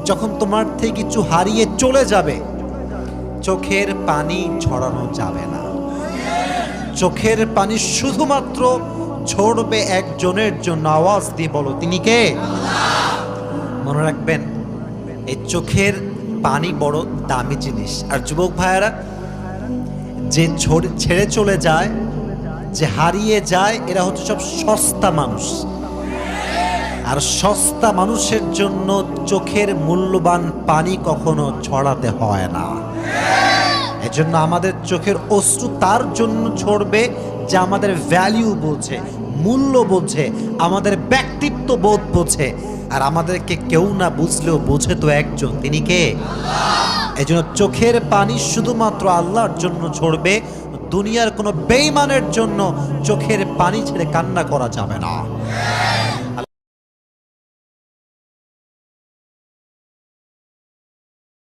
যখন তোমার থেকে কিছু হারিয়ে চলে যাবে, চোখের পানি ঝরানো যাবে না। চোখের পানি শুধুমাত্র ঝরবে একজনের জন্য। আওয়াজ দিয়ে বলো, তিনি কে? মনে রাখবেন, এই চোখের পানি বড় দামি জিনিস। আর যুবক ভাইয়েরা, যে ছেড়ে চলে যায়, যে হারিয়ে যায়, এরা হচ্ছে সব সস্তা মানুষ। আর সস্তা মানুষের জন্য চোখের মূল্যবান পানি কখনো ছড়াতে হয় না। এজন্য আমাদের চোখের অশ্রু তার জন্য ঝরবে যে আমাদের ভ্যালিউ বোঝে, মূল্য বোঝে, আমাদের ব্যক্তিত্ব বোধ বোঝে। আর আমাদেরকে কেউ না বুঝলেও বোঝে তো একজন, তিনি কে? এজন্য চোখের পানি শুধুমাত্র আল্লাহর জন্য ঝরবে। দুনিয়ার কোনো বেঈমানের জন্য চোখের পানি ছেড়ে কান্না করা যাবে না।